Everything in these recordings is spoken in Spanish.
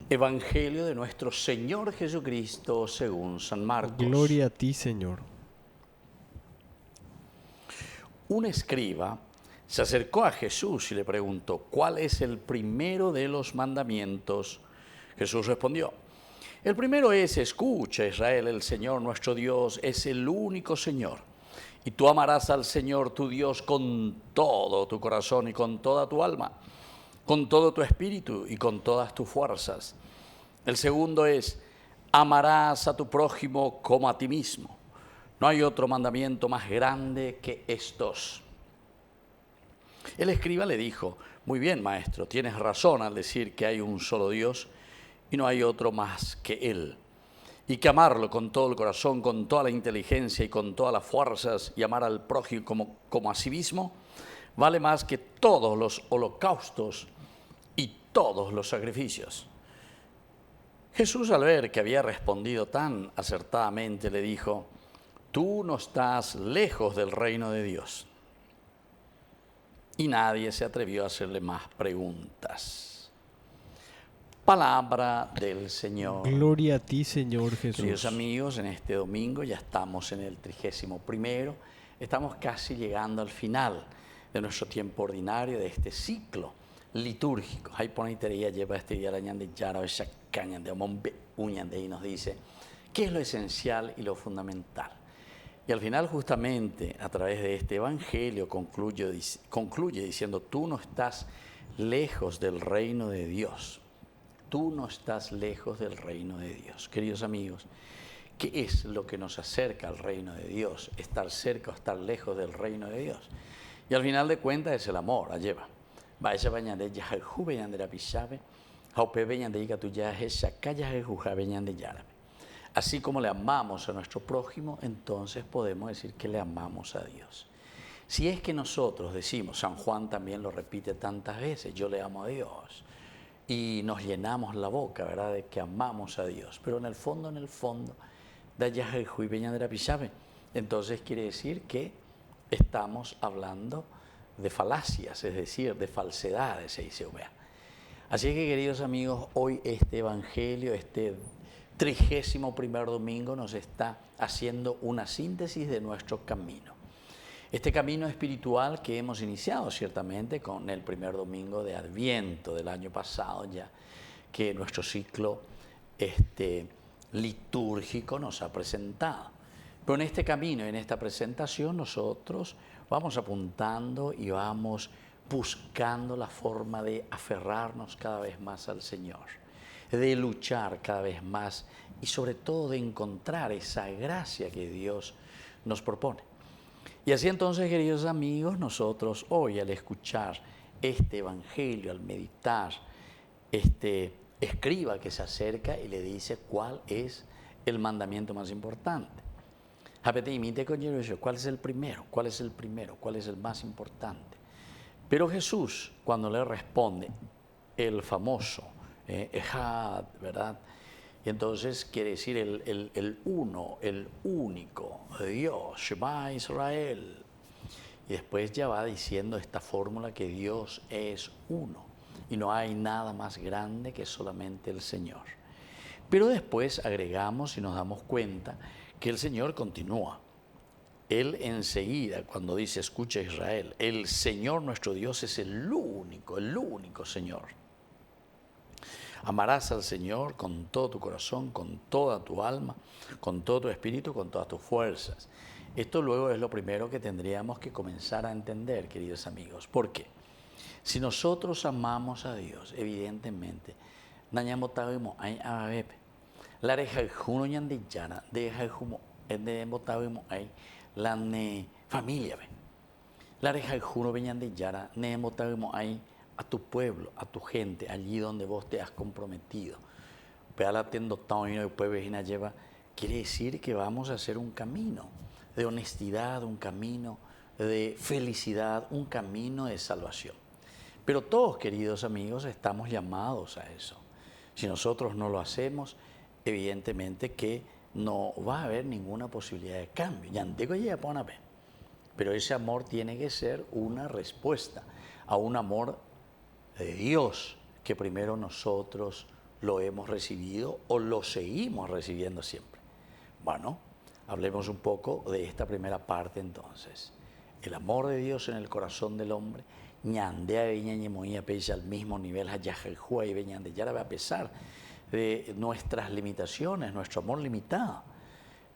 Evangelio de nuestro Señor Jesucristo según San Marcos. Gloria a ti, Señor. Un escriba se acercó a Jesús y le preguntó, ¿cuál es el primero de los mandamientos? Jesús respondió, el primero es, escucha Israel, el Señor nuestro Dios es el único Señor. Y tú amarás al Señor tu Dios con todo tu corazón y con toda tu alma, con todo tu espíritu y con todas tus fuerzas. El segundo es, amarás a tu prójimo como a ti mismo. No hay otro mandamiento más grande que estos. El escriba le dijo, muy bien, maestro, tienes razón al decir que hay un solo Dios y no hay otro más que Él. Y que amarlo con todo el corazón, con toda la inteligencia y con todas las fuerzas y amar al prójimo como a sí mismo, vale más que todos los holocaustos y todos los sacrificios. Jesús, al ver que había respondido tan acertadamente, le dijo, tú no estás lejos del reino de Dios. Y nadie se atrevió a hacerle más preguntas. Palabra del Señor. Gloria a ti, Señor Queridos Jesús. amigos, en este domingo ya estamos en el 31º, estamos casi llegando al final de nuestro tiempo ordinario, de este ciclo litúrgico. Ahí pone teoría lleva este día la de Yara, esa caña de Mombe, uñan de ahí nos dice qué es lo esencial y lo fundamental. Y al final, justamente, a través de este evangelio, concluye diciendo, tú no estás lejos del reino de Dios. Tú no estás lejos del reino de Dios. Queridos amigos, ¿qué es lo que nos acerca al reino de Dios? Estar cerca o estar lejos del reino de Dios. Y al final de cuentas es el amor, alleva. Vaya bañan de ya juveñan de la pisabe, jaupe veñan de iga tuya esa calla juja veñan de yarabe. Así como le amamos a nuestro prójimo, entonces podemos decir que le amamos a Dios. Si es que nosotros decimos, San Juan también lo repite tantas veces, yo le amo a Dios, y nos llenamos la boca, ¿verdad?, de que amamos a Dios, pero en el fondo, entonces quiere decir que estamos hablando de falacias, es decir, de falsedades, se dice. Así que, queridos amigos, hoy este evangelio, este 31º domingo nos está haciendo una síntesis de nuestro camino. Este camino espiritual que hemos iniciado ciertamente con el primer domingo de Adviento del año pasado, ya que nuestro ciclo litúrgico nos ha presentado. Pero en este camino, en esta presentación, nosotros vamos apuntando y vamos buscando la forma de aferrarnos cada vez más al Señor, de luchar cada vez más y sobre todo de encontrar esa gracia que Dios nos propone. Y así entonces, queridos amigos, nosotros hoy al escuchar este evangelio, al meditar, este escriba que se acerca y le dice cuál es el mandamiento más importante. ¿Cuál es el primero? ¿Cuál es el primero? ¿Cuál es el más importante? Pero Jesús, cuando le responde el famoso Ejad, ¿verdad? Y entonces quiere decir el uno, el único, Dios, Shema Israel. Y después ya va diciendo esta fórmula que Dios es uno y no hay nada más grande que solamente el Señor. Pero después agregamos y nos damos cuenta que el Señor continúa. Él enseguida, cuando dice, escucha Israel, el Señor nuestro Dios es el único Señor. Amarás al Señor con todo tu corazón, con toda tu alma, con todo tu espíritu, con todas tus fuerzas. Esto luego es lo primero que tendríamos que comenzar a entender, queridos amigos. ¿Por qué? Si nosotros amamos a Dios, evidentemente, la familia, la a tu pueblo, a tu gente, allí donde vos te has comprometido. Quiere decir que vamos a hacer un camino de honestidad, un camino de felicidad, un camino de salvación. Pero todos, queridos amigos, estamos llamados a eso. Si nosotros no lo hacemos, evidentemente que no va a haber ninguna posibilidad de cambio. Pero ese amor tiene que ser una respuesta a un amor de Dios que primero nosotros lo hemos recibido o lo seguimos recibiendo siempre. Bueno, hablemos un poco de esta primera parte entonces. El amor de Dios en el corazón del hombre, ñandea veña ñemoía pesa al mismo nivel, hayajajua y veñande ya a pesar de nuestras limitaciones, nuestro amor limitado.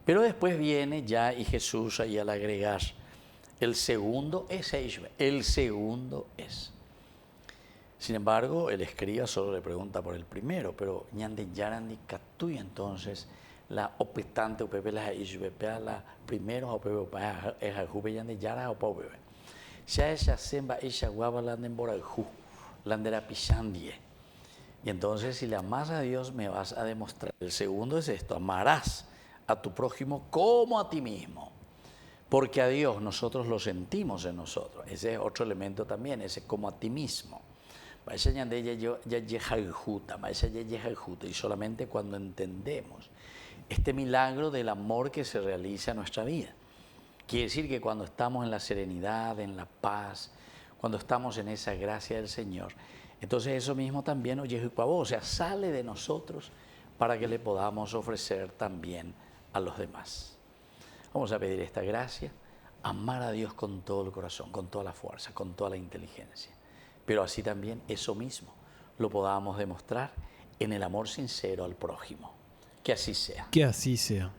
Pero después viene ya y Jesús ahí al agregar, el segundo es el segundo es. Sin embargo, el escriba solo le pregunta por el primero, pero ñande yarandi catuy entonces la opetante opebe la isbepea la primero opebe pa es a jube ñande yara opebe. Ya ella semba ella guaba la nembora ju landera pisandie. Y entonces si le amas a Dios me vas a demostrar. El segundo es esto, amarás a tu prójimo como a ti mismo. Porque a Dios nosotros lo sentimos en nosotros. Ese es otro elemento también, ese como a ti mismo. Y solamente cuando entendemos este milagro del amor que se realiza en nuestra vida. Quiere decir que cuando estamos en la serenidad, en la paz, cuando estamos en esa gracia del Señor, entonces eso mismo también, o sea, sale de nosotros para que le podamos ofrecer también a los demás. Vamos a pedir esta gracia, amar a Dios con todo el corazón, con toda la fuerza, con toda la inteligencia. Pero así también eso mismo lo podamos demostrar en el amor sincero al prójimo. Que así sea. Que así sea.